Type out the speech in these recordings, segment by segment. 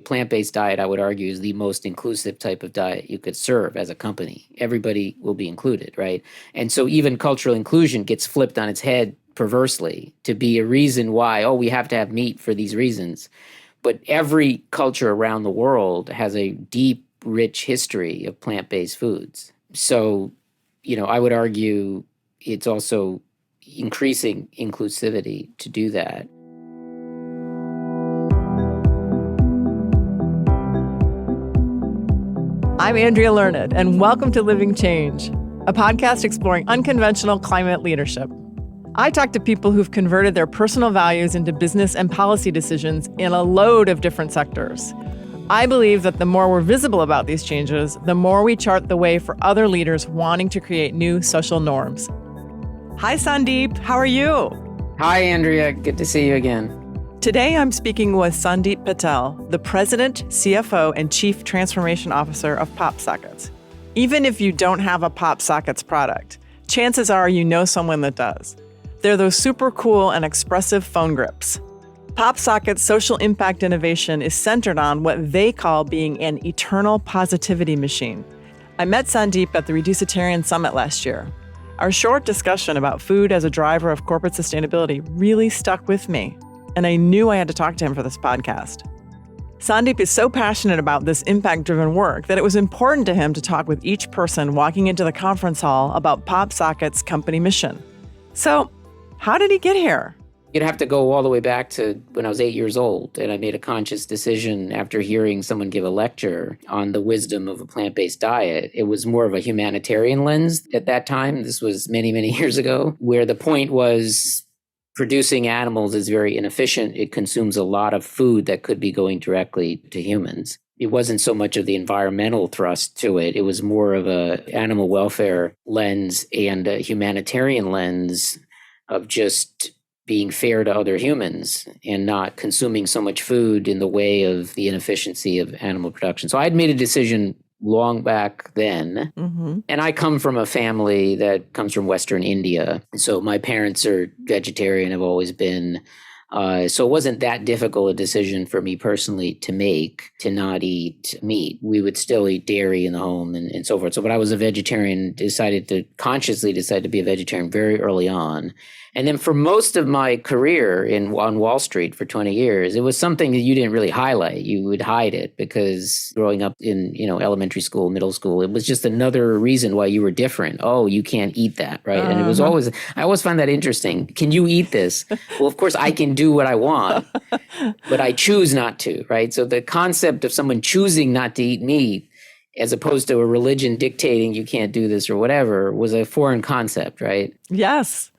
plant-based diet, I would argue, is the most inclusive type of diet you could serve as a company. Everybody will be included, right? And so even cultural inclusion gets flipped on its head perversely to be a reason why, oh, we have to have meat for these reasons. But every culture around the world has a deep, rich history of plant-based foods. So, I would argue it's also increasing inclusivity to do that. I'm Andrea Learned, and welcome to Living Change, a podcast exploring unconventional climate leadership. I talk to people who've converted their personal values into business and policy decisions in a load of different sectors. I believe that the more we're visible about these changes, the more we chart the way for other leaders wanting to create new social norms. Hi, Sandeep. How are you? Hi, Andrea. Good to see you again. Today, I'm speaking with Sandeep Patel, the President, CFO, and Chief Transformation Officer of PopSockets. Even if you don't have a PopSockets product, chances are you know someone that does. They're those super cool and expressive phone grips. PopSockets' social impact innovation is centered on what they call being an eternal positivity machine. I met Sandeep at the Reducitarian Summit last year. Our short discussion about food as a driver of corporate sustainability really stuck with me, and I knew I had to talk to him for this podcast. Sandeep is so passionate about this impact-driven work that it was important to him to talk with each person walking into the conference hall about PopSockets' company mission. So, how did he get here? You'd have to go all the way back to when I was 8 years old, and I made a conscious decision after hearing someone give a lecture on the wisdom of a plant-based diet. It was more of a humanitarian lens at that time. This was many, many years ago, where the point was producing animals is very inefficient. It consumes a lot of food that could be going directly to humans. It wasn't so much of the environmental thrust to it. It was more of a animal welfare lens and a humanitarian lens of just being fair to other humans and not consuming so much food in the way of the inefficiency of animal production. So I'd made a decision long back then. Mm-hmm. And I come from a family that comes from Western India. So my parents are vegetarian, have always been. So it wasn't that difficult a decision for me personally to make to not eat meat. We would still eat dairy in the home and so forth. So, but I was a vegetarian, consciously decided to be a vegetarian very early on. And then for most of my career on Wall Street for 20 years, it was something that you didn't really highlight. You would hide it because growing up in, elementary school, middle school, it was just another reason why you were different. Oh, you can't eat that, right? Uh-huh. And it was I always find that interesting. Can you eat this? Well, of course I can do what I want, but I choose not to, right? So the concept of someone choosing not to eat meat as opposed to a religion dictating you can't do this or whatever was a foreign concept, right? Yes.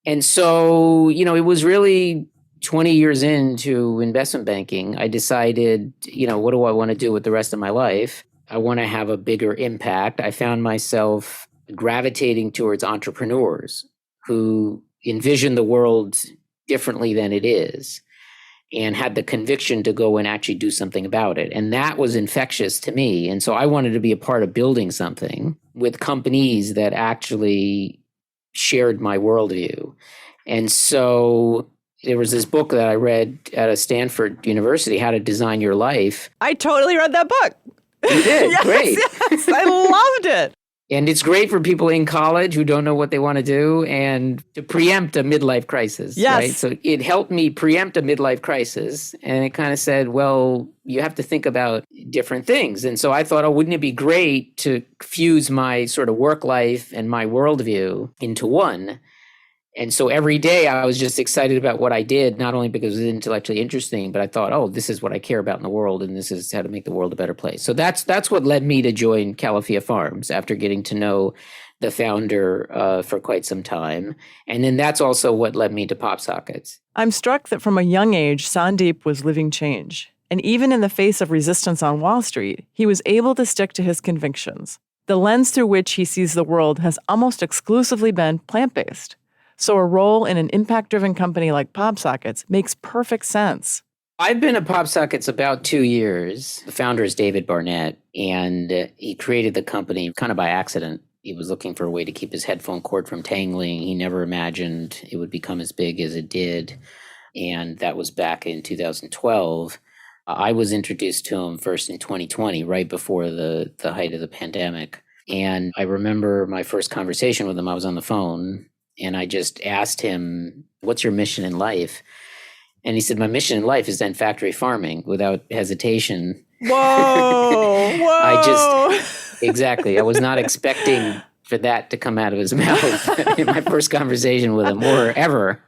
And so, it was really 20 years into investment banking. I decided, what do I want to do with the rest of my life? I want to have a bigger impact. I found myself gravitating towards entrepreneurs who envision the world differently than it is and had the conviction to go and actually do something about it. And that was infectious to me. And so I wanted to be a part of building something with companies that actually shared my worldview. And so there was this book that I read at a Stanford University, How to Design Your Life. I totally read that book. You did? Yes, great. Yes, I loved it. And it's great for people in college who don't know what they want to do and to preempt a midlife crisis. Yes. Right? So it helped me preempt a midlife crisis. And it kind of said, well, you have to think about different things. And so I thought, wouldn't it be great to fuse my sort of work life and my worldview into one? And so every day I was just excited about what I did, not only because it was intellectually interesting, but I thought, this is what I care about in the world, and this is how to make the world a better place. So that's what led me to join Calafia Farms after getting to know the founder for quite some time. And then that's also what led me to PopSockets. I'm struck that from a young age, Sandeep was living change. And even in the face of resistance on Wall Street, he was able to stick to his convictions. The lens through which he sees the world has almost exclusively been plant-based. So a role in an impact-driven company like PopSockets makes perfect sense. I've been at PopSockets about 2 years. The founder is David Barnett, and he created the company kind of by accident. He was looking for a way to keep his headphone cord from tangling. He never imagined it would become as big as it did. And that was back in 2012. I was introduced to him first in 2020, right before the height of the pandemic. And I remember my first conversation with him, I was on the phone and I just asked him, what's your mission in life? And he said, my mission in life is to end factory farming without hesitation. Whoa, whoa. Exactly. I was not expecting for that to come out of his mouth in my first conversation with him or ever.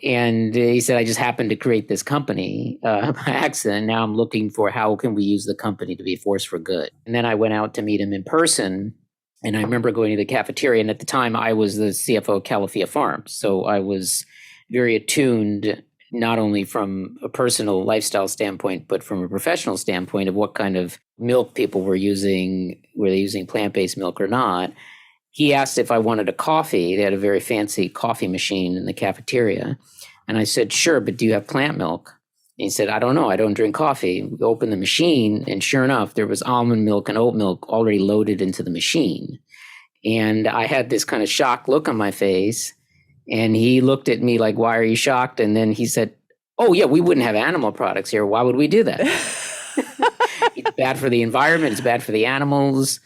And he said, I just happened to create this company by accident. Now I'm looking for how can we use the company to be a force for good. And then I went out to meet him in person. And I remember going to the cafeteria. And at the time, I was the CFO of Calafia Farms. So I was very attuned, not only from a personal lifestyle standpoint, but from a professional standpoint of what kind of milk people were using. Were they using plant-based milk or not? He asked if I wanted a coffee. They had a very fancy coffee machine in the cafeteria. And I said, sure, but do you have plant milk? And he said, I don't know. I don't drink coffee. We opened the machine, and sure enough, there was almond milk and oat milk already loaded into the machine. And I had this kind of shocked look on my face. And he looked at me like, why are you shocked? And then he said, oh, yeah, we wouldn't have animal products here. Why would we do that? It's bad for the environment. It's bad for the animals.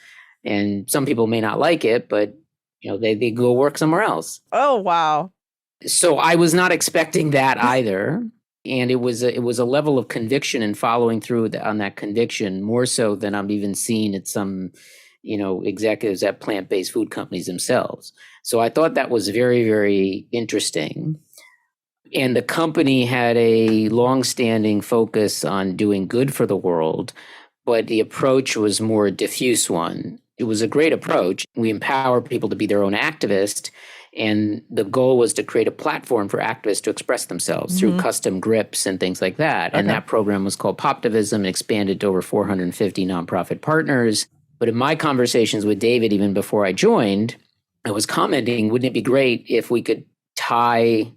And some people may not like it, but they go work somewhere else. Oh, wow. So I was not expecting that either. And it was a level of conviction and following through on that conviction, more so than I'm even seeing at some executives at plant-based food companies themselves. So I thought that was very, very interesting. And the company had a long-standing focus on doing good for the world, but the approach was more a diffuse one. It was a great approach. We empower people to be their own activist. And the goal was to create a platform for activists to express themselves through custom grips and things like that. Okay. And that program was called Poptivism and expanded to over 450 nonprofit partners. But in my conversations with David, even before I joined, I was commenting, wouldn't it be great if we could tie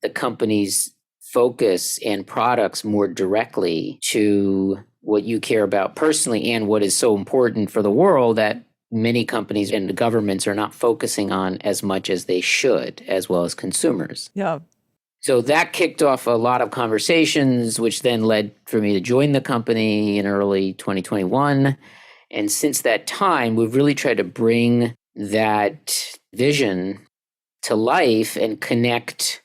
the company's focus and products more directly to what you care about personally and what is so important for the world that many companies and the governments are not focusing on as much as they should, as well as consumers. Yeah. So that kicked off a lot of conversations, which then led for me to join the company in early 2021. And since that time, we've really tried to bring that vision to life and connect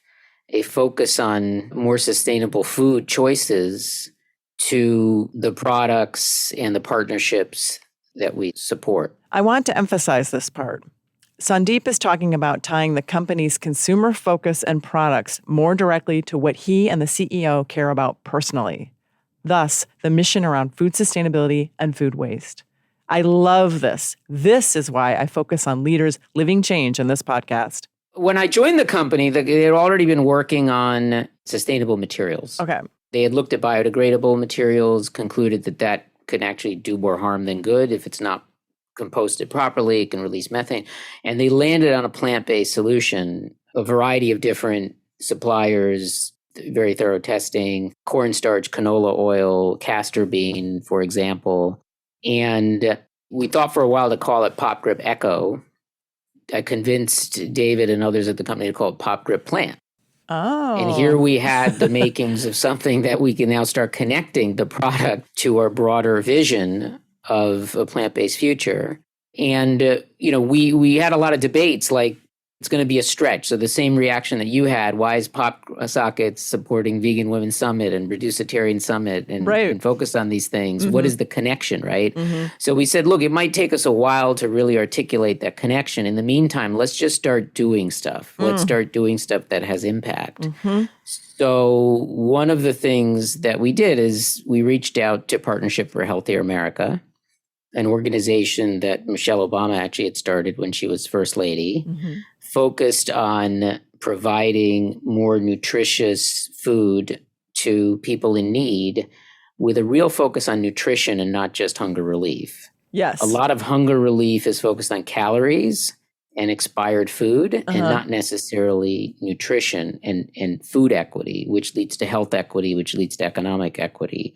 a focus on more sustainable food choices to the products and the partnerships that we support. I want to emphasize this part. Sandeep is talking about tying the company's consumer focus and products more directly to what he and the CEO care about personally. Thus, the mission around food sustainability and food waste. I love this. This is why I focus on leaders living change in this podcast. When I joined the company, they had already been working on sustainable materials. Okay. They had looked at biodegradable materials, concluded that could actually do more harm than good. If it's not composted properly, it can release methane. And they landed on a plant-based solution, a variety of different suppliers, very thorough testing, cornstarch, canola oil, castor bean, for example. And we thought for a while to call it PopGrip Eco. I convinced David and others at the company to call it PopGrip Plant. Oh. And here we had the makings of something that we can now start connecting the product to our broader vision of a plant-based future. And, we had a lot of debates like, it's going to be a stretch. So the same reaction that you had, why is PopSockets supporting Vegan Women's Summit and Reducitarian Summit and focused on these things? Mm-hmm. What is the connection, right? Mm-hmm. So we said, look, it might take us a while to really articulate that connection. In the meantime, let's just start doing stuff. Let's start doing stuff that has impact. Mm-hmm. So one of the things that we did is we reached out to Partnership for a Healthier America, an organization that Michelle Obama actually had started when she was First Lady, focused on providing more nutritious food to people in need with a real focus on nutrition and not just hunger relief. Yes. A lot of hunger relief is focused on calories and expired food and not necessarily nutrition and food equity, which leads to health equity, which leads to economic equity.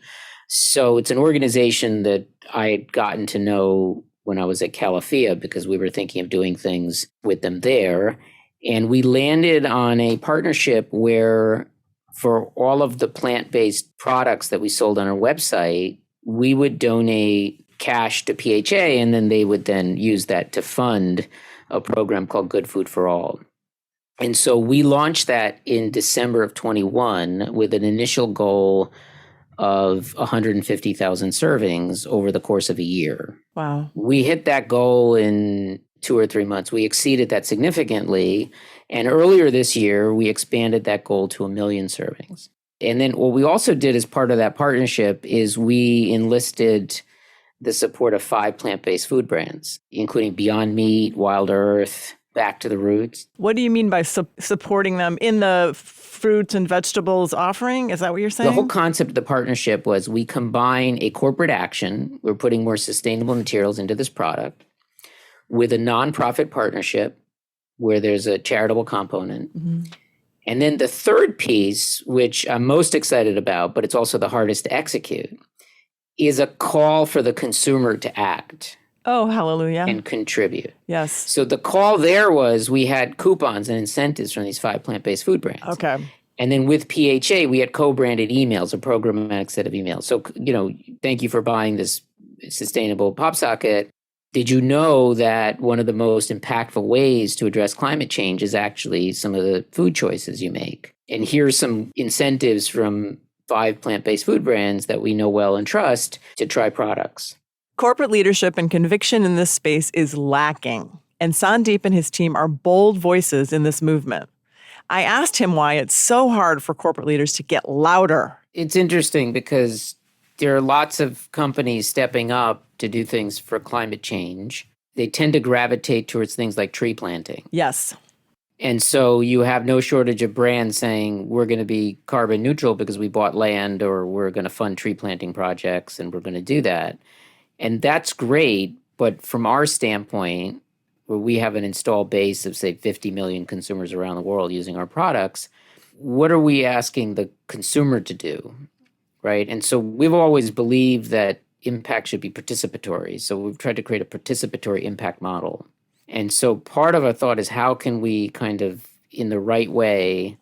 So it's an organization that I had gotten to know when I was at Calafia because we were thinking of doing things with them there. And we landed on a partnership where for all of the plant-based products that we sold on our website, we would donate cash to PHA, and then they would then use that to fund a program called Good Food for All. And so we launched that in December of 21 with an initial goal of 150,000 servings over the course of a year. Wow. We hit that goal in 2 or 3 months. We exceeded that significantly. And earlier this year, we expanded that goal to 1 million servings. And then what we also did as part of that partnership is we enlisted the support of 5 plant-based food brands, including Beyond Meat, Wild Earth, Back to the Roots. What do you mean by supporting them in the fruits and vegetables offering? Is that what you're saying? The whole concept of the partnership was we combine a corporate action, we're putting more sustainable materials into this product, with a nonprofit partnership where there's a charitable component. Mm-hmm. And then the third piece, which I'm most excited about, but it's also the hardest to execute, is a call for the consumer to act. Oh, hallelujah. And contribute. Yes. So the call there was we had coupons and incentives from these 5 plant-based food brands. Okay. And then with PHA, we had co-branded emails, a programmatic set of emails. So, thank you for buying this sustainable PopSocket. Did you know that one of the most impactful ways to address climate change is actually some of the food choices you make? And here's some incentives from 5 plant-based food brands that we know well and trust to try products. Corporate leadership and conviction in this space is lacking, and Sandeep and his team are bold voices in this movement. I asked him why it's so hard for corporate leaders to get louder. It's interesting because there are lots of companies stepping up to do things for climate change. They tend to gravitate towards things like tree planting. Yes. And so you have no shortage of brands saying we're going to be carbon neutral because we bought land, or we're going to fund tree planting projects and we're going to do that. And that's great, but from our standpoint, where we have an installed base of, say, 50 million consumers around the world using our products, what are we asking the consumer to do, right? And so we've always believed that impact should be participatory. So we've tried to create a participatory impact model. And so part of our thought is how can we kind of, in the right way,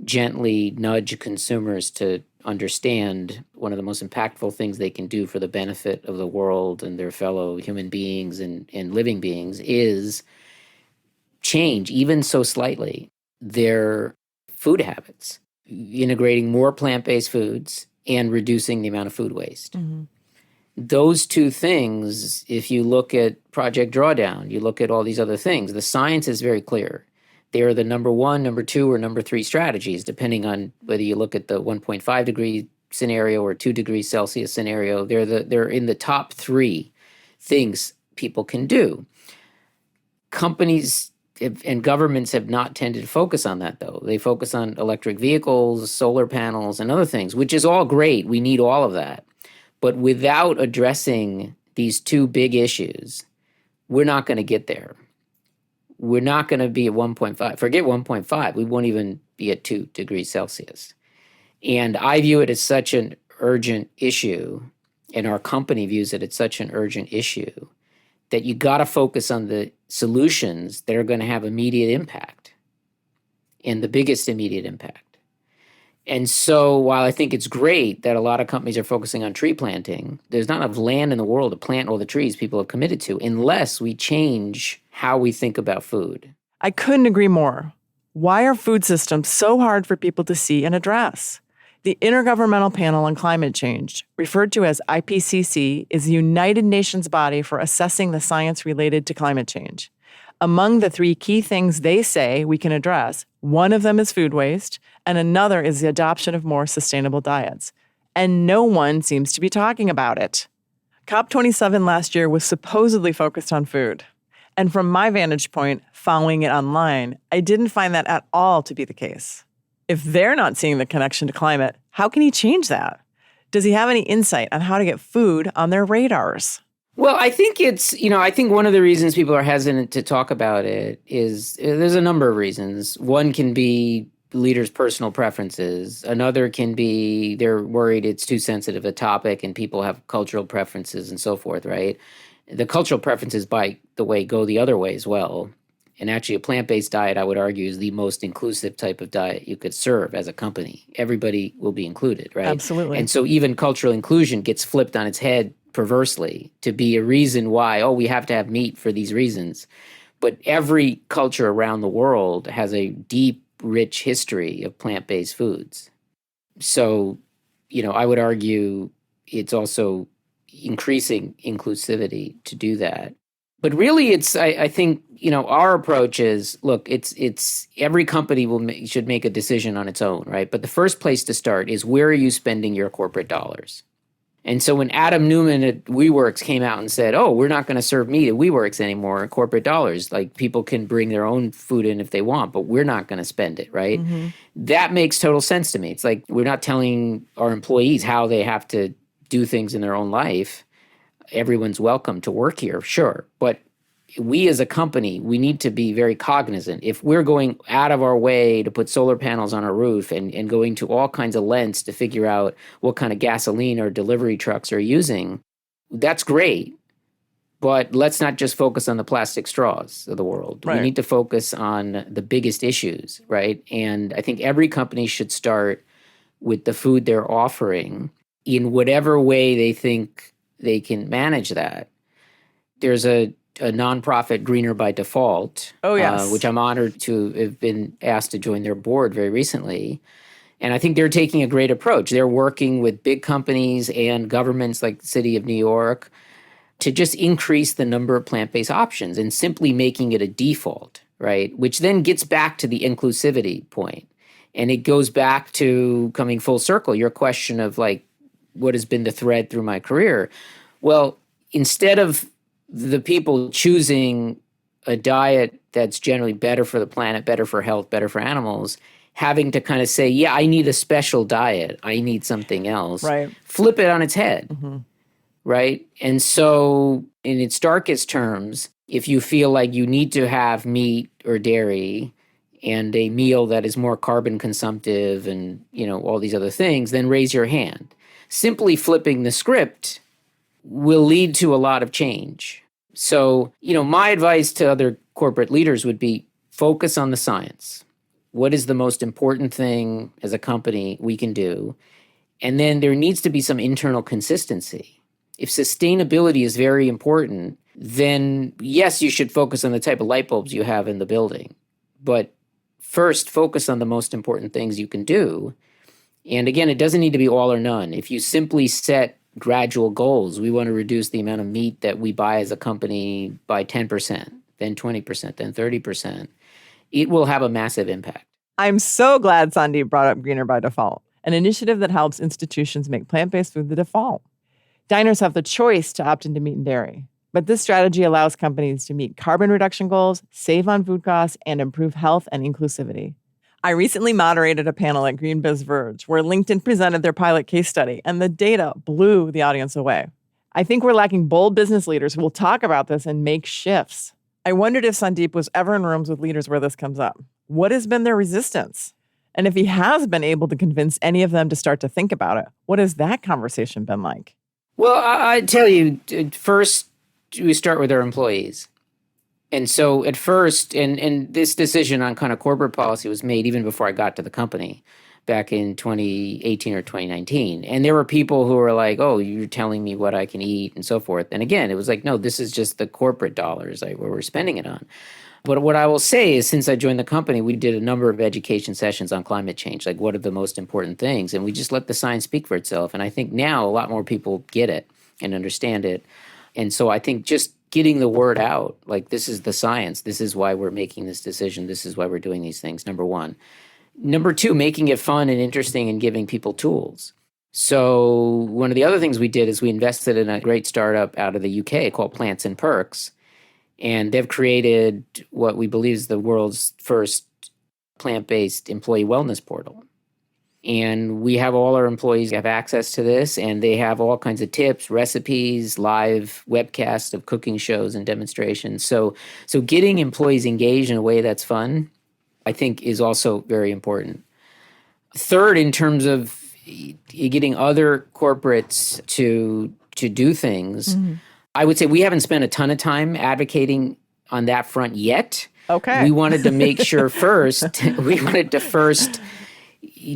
gently nudge consumers to understand one of the most impactful things they can do for the benefit of the world and their fellow human beings and living beings is change, even so slightly, their food habits, integrating more plant-based foods and reducing the amount of food waste. Mm-hmm. Those two things, if you look at Project Drawdown, you look at all these other things, the science is very clear. They are the number 1, number 2, or number 3 strategies, depending on whether you look at the 1.5 degree scenario or 2 degrees Celsius scenario. They're in the top 3 things people can do. Companies and governments have not tended to focus on that, though. They focus on electric vehicles, solar panels, and other things, which is all great. We need all of that. But without addressing these 2 big issues, we're not going to get there. We're not going to be at 1.5. Forget 1.5. We won't even be at 2 degrees Celsius. And I view it as such an urgent issue, and our company views it as such an urgent issue, that you got to focus on the solutions that are going to have immediate impact and the biggest immediate impact. And so while I think it's great that a lot of companies are focusing on tree planting, there's not enough land in the world to plant all the trees people have committed to unless we change how we think about food. I couldn't agree more. Why are food systems so hard for people to see and address? The Intergovernmental Panel on Climate Change, referred to as IPCC, is the United Nations body for assessing the science related to climate change. Among the 3 key things they say we can address, one of them is food waste, and another is the adoption of more sustainable diets. And no one seems to be talking about it. COP27 last year was supposedly focused on food. And from my vantage point, following it online, I didn't find that at all to be the case. If they're not seeing the connection to climate, how can he change that? Does he have any insight on how to get food on their radars? Well, I think I think one of the reasons people are hesitant to talk about it is there's a number of reasons. One can be leaders' personal preferences. Another can be they're worried it's too sensitive a topic and people have cultural preferences and so forth, right? The cultural preferences, by the way, go the other way as well. And actually, a plant-based diet, I would argue, is the most inclusive type of diet you could serve as a company. Everybody will be included, right? Absolutely. And so even cultural inclusion gets flipped on its head perversely to be a reason why, oh, we have to have meat for these reasons. But every culture around the world has a deep, rich history of plant-based foods. So, I would argue it's also increasing inclusivity to do that. But really, I think, our approach is, look, it's every company should make a decision on its own, right? But the first place to start is, where are you spending your corporate dollars? And so when Adam Newman at WeWorks came out and said, oh, we're not going to serve meat at WeWorks anymore, corporate dollars, like people can bring their own food in if they want, but we're not going to spend it, right? Mm-hmm. That makes total sense to me. It's like, we're not telling our employees how they have to do things in their own life. Everyone's welcome to work here, sure. But we as a company, we need to be very cognizant. If we're going out of our way to put solar panels on our roof and going to all kinds of lengths to figure out what kind of gasoline our delivery trucks are using, that's great. But let's not just focus on the plastic straws of the world. Right. We need to focus on the biggest issues, right? And I think every company should start with the food they're offering in whatever way they think they can manage that. There's a nonprofit, Greener by Default, Oh, yes. which I'm honored to have been asked to join their board very recently. And I think they're taking a great approach. They're working with big companies and governments like the city of New York to just increase the number of plant-based options and simply making it a default, right? Which then gets back to the inclusivity point. And it goes back to, coming full circle, your question of like, what has been the thread through my career? Well, instead of the people choosing a diet that's generally better for the planet, better for health, better for animals, having to kind of say, yeah, I need a special diet, I need something else, Right. Flip it on its head, Mm-hmm. right? And so in its darkest terms, if you feel like you need to have meat or dairy and a meal that is more carbon consumptive and, all these other things, then raise your hand. Simply flipping the script will lead to a lot of change. So, my advice to other corporate leaders would be, focus on the science. What is the most important thing as a company we can do? And then there needs to be some internal consistency. If sustainability is very important, then yes, you should focus on the type of light bulbs you have in the building. But first, focus on the most important things you can do. And again, it doesn't need to be all or none. If you simply set gradual goals, we want to reduce the amount of meat that we buy as a company by 10%, then 20%, then 30%. It will have a massive impact. I'm so glad Sandeep brought up Greener by Default, an initiative that helps institutions make plant-based food the default. Diners have the choice to opt into meat and dairy, but this strategy allows companies to meet carbon reduction goals, save on food costs, and improve health and inclusivity. I recently moderated a panel at GreenBiz Verge where LinkedIn presented their pilot case study, and the data blew the audience away. I think we're lacking bold business leaders who will talk about this and make shifts. I wondered if Sandeep was ever in rooms with leaders where this comes up. What has been their resistance? And if he has been able to convince any of them to start to think about it, what has that conversation been like? Well, I tell you, first, we start with our employees. And so at first, and this decision on kind of corporate policy was made even before I got to the company back in 2018 or 2019. And there were people who were like, oh, you're telling me what I can eat and so forth. And again, it was like, no, this is just the corporate dollars where we're spending it on. But what I will say is, since I joined the company, we did a number of education sessions on climate change, like what are the most important things? And we just let the science speak for itself. And I think now a lot more people get it and understand it. And so I think just getting the word out, like this is the science, this is why we're making this decision, this is why we're doing these things, number one. Number two, making it fun and interesting and giving people tools. So one of the other things we did is we invested in a great startup out of the UK called Plants and Perks. And they've created what we believe is the world's first plant-based employee wellness portal. And we have all our employees have access to this, and they have all kinds of tips, recipes, live webcasts of cooking shows and demonstrations. So getting employees engaged in a way that's fun, I think, is also very important. Third, in terms of getting other corporates to do things, I would say we haven't spent a ton of time advocating on that front yet. Okay. We wanted to make sure we wanted to first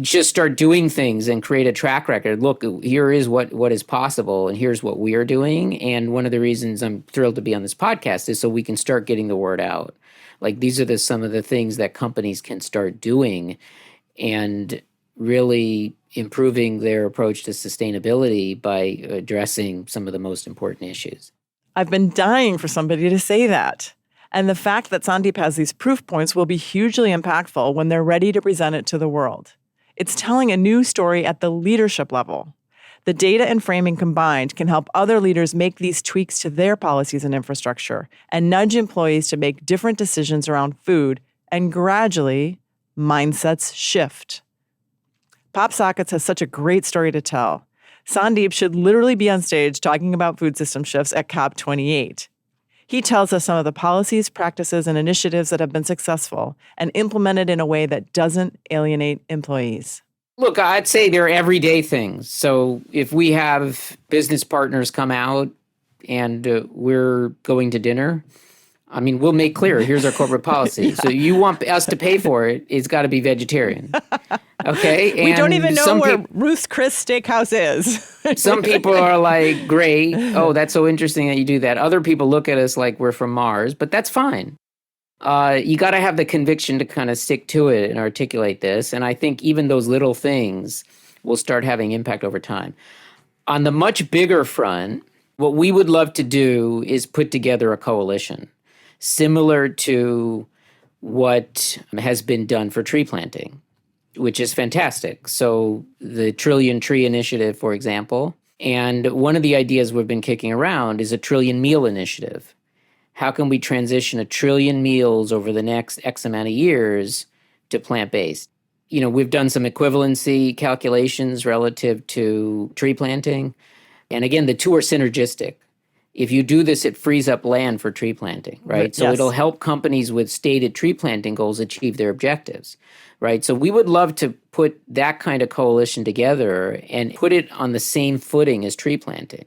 just start doing things and create a track record. Look, here is what is possible, and here's what we are doing. And one of the reasons I'm thrilled to be on this podcast is so we can start getting the word out. Like, these are some of the things that companies can start doing and really improving their approach to sustainability by addressing some of the most important issues. I've been dying for somebody to say that. And the fact that Sandeep has these proof points will be hugely impactful when they're ready to present it to the world. It's telling a new story at the leadership level. The data and framing combined can help other leaders make these tweaks to their policies and infrastructure and nudge employees to make different decisions around food, and gradually, mindsets shift. PopSockets has such a great story to tell. Sandeep should literally be on stage talking about food system shifts at COP28. He tells us some of the policies, practices, and initiatives that have been successful and implemented in a way that doesn't alienate employees. Look, I'd say they're everyday things. So if we have business partners come out and we're going to dinner, I mean, we'll make clear, here's our corporate policy. Yeah. So you want us to pay for it, it's got to be vegetarian. Okay? We don't even know where Ruth's Chris Steakhouse is. Some people are like, great. Oh, that's so interesting that you do that. Other people look at us like we're from Mars, but that's fine. You got to have the conviction to kind of stick to it and articulate this. And I think even those little things will start having impact over time. On the much bigger front, what we would love to do is put together a coalition similar to what has been done for tree planting, which is fantastic. So the Trillion Tree Initiative, for example, and one of the ideas we've been kicking around is a Trillion Meal Initiative. How can we transition 1 trillion meals over the next X amount of years to plant-based? You know, we've done some equivalency calculations relative to tree planting. And again, the two are synergistic. If you do this, it frees up land for tree planting, right? So it'll help companies with stated tree planting goals achieve their objectives, right? So we would love to put that kind of coalition together and put it on the same footing as tree planting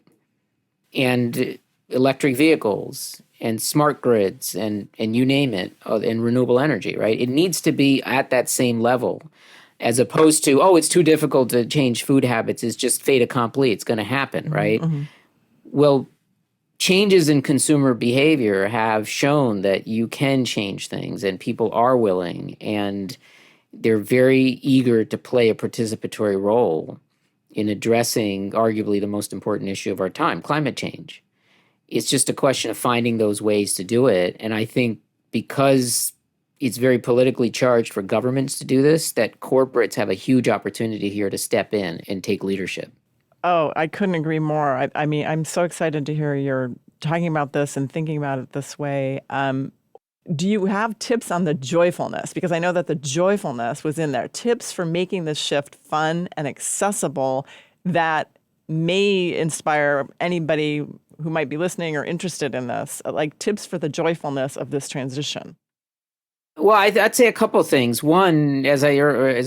and electric vehicles and smart grids and you name it, and renewable energy, right? It needs to be at that same level as opposed to, oh, it's too difficult to change food habits. It's just fait accompli. It's going to happen, right? Mm-hmm. Well, changes in consumer behavior have shown that you can change things and people are willing and they're very eager to play a participatory role in addressing arguably the most important issue of our time, climate change. It's just a question of finding those ways to do it. And I think because it's very politically charged for governments to do this, that corporates have a huge opportunity here to step in and take leadership. Oh, I couldn't agree more. I mean, I'm so excited to hear you're talking about this and thinking about it this way. Do you have tips on the joyfulness? Because I know that the joyfulness was in there. Tips for making this shift fun and accessible that may inspire anybody who might be listening or interested in this, like tips for the joyfulness of this transition. Well, I'd say a couple of things. One, as I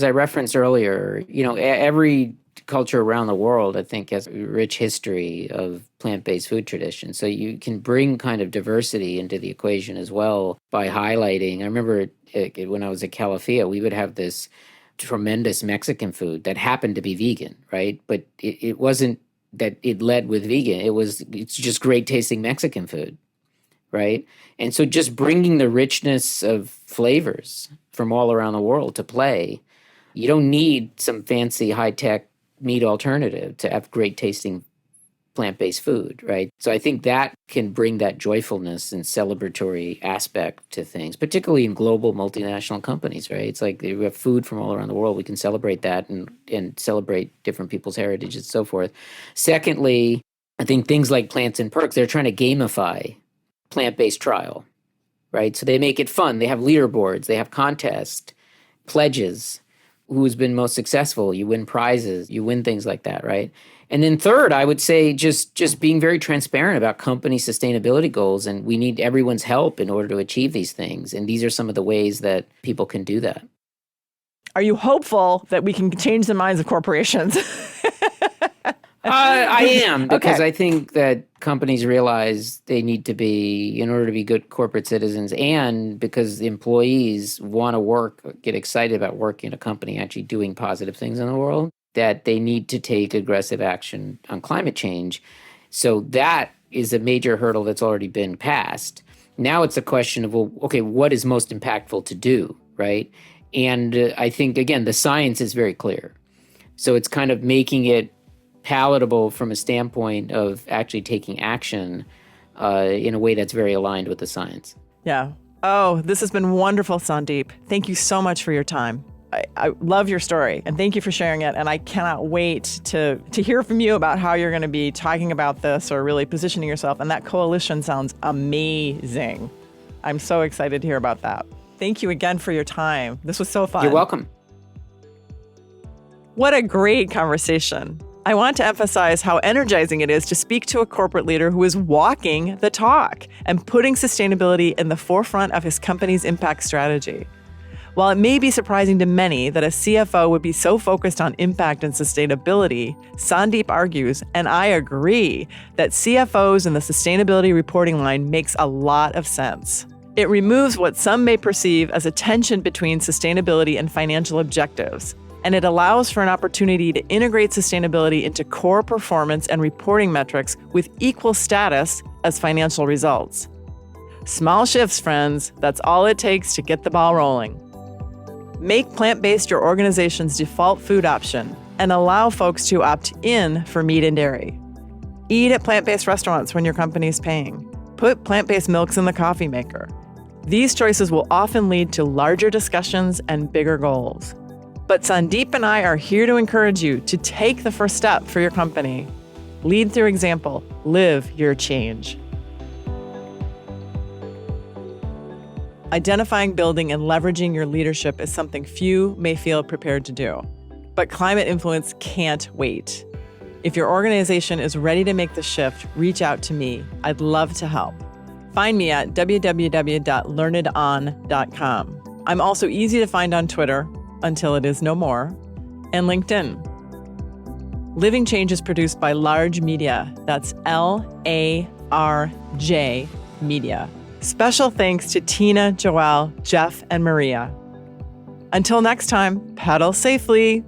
referenced earlier, you know, every culture around the world, I think, has a rich history of plant-based food traditions. So you can bring kind of diversity into the equation as well by highlighting. I remember when I was at Calafia, we would have this tremendous Mexican food that happened to be vegan, right? But it wasn't that it led with vegan. It's just great tasting Mexican food, right? And so just bringing the richness of flavors from all around the world to play. You don't need some fancy high-tech meat alternative to have great tasting plant-based food, right? So I think that can bring that joyfulness and celebratory aspect to things, particularly in global multinational companies, right? It's like we have food from all around the world. We can celebrate that and celebrate different people's heritage and so forth. Secondly, I think things like Plants and Perks, they're trying to gamify plant-based trial, right? So they make it fun. They have leaderboards. They have contests, pledges. Who's been most successful? You win prizes. You win things like that, right? And then third, I would say just being very transparent about company sustainability goals. And we need everyone's help in order to achieve these things. And these are some of the ways that people can do that. Are you hopeful that we can change the minds of corporations? I am, because I think that companies realize they need to be, in order to be good corporate citizens, and because the employees want to work, get excited about working at a company, actually doing positive things in the world, that they need to take aggressive action on climate change. So that is a major hurdle that's already been passed. Now it's a question of, well, okay, what is most impactful to do, right? And I think, again, the science is very clear. So it's kind of making it palatable from a standpoint of actually taking action in a way that's very aligned with the science. Yeah. Oh, this has been wonderful, Sandeep. Thank you so much for your time. I love your story, and thank you for sharing it. And I cannot wait to hear from you about how you're going to be talking about this or really positioning yourself. And that coalition sounds amazing. I'm so excited to hear about that. Thank you again for your time. This was so fun. You're welcome. What a great conversation. I want to emphasize how energizing it is to speak to a corporate leader who is walking the talk and putting sustainability in the forefront of his company's impact strategy. While it may be surprising to many that a CFO would be so focused on impact and sustainability, Sandeep argues, and I agree, that CFOs in the sustainability reporting line makes a lot of sense. It removes what some may perceive as a tension between sustainability and financial objectives, and it allows for an opportunity to integrate sustainability into core performance and reporting metrics with equal status as financial results. Small shifts, friends. That's all it takes to get the ball rolling. Make plant-based your organization's default food option and allow folks to opt in for meat and dairy. Eat at plant-based restaurants when your company is paying. Put plant-based milks in the coffee maker. These choices will often lead to larger discussions and bigger goals. But Sandeep and I are here to encourage you to take the first step for your company. Lead through example. Live your change. Identifying, building, and leveraging your leadership is something few may feel prepared to do. But climate influence can't wait. If your organization is ready to make the shift, reach out to me. I'd love to help. Find me at www.learnedon.com. I'm also easy to find on Twitter, until it is no more, and LinkedIn. Living Change is produced by Large Media. That's LARJ Media. Special thanks to Tina, Joelle, Jeff, and Maria. Until next time, pedal safely.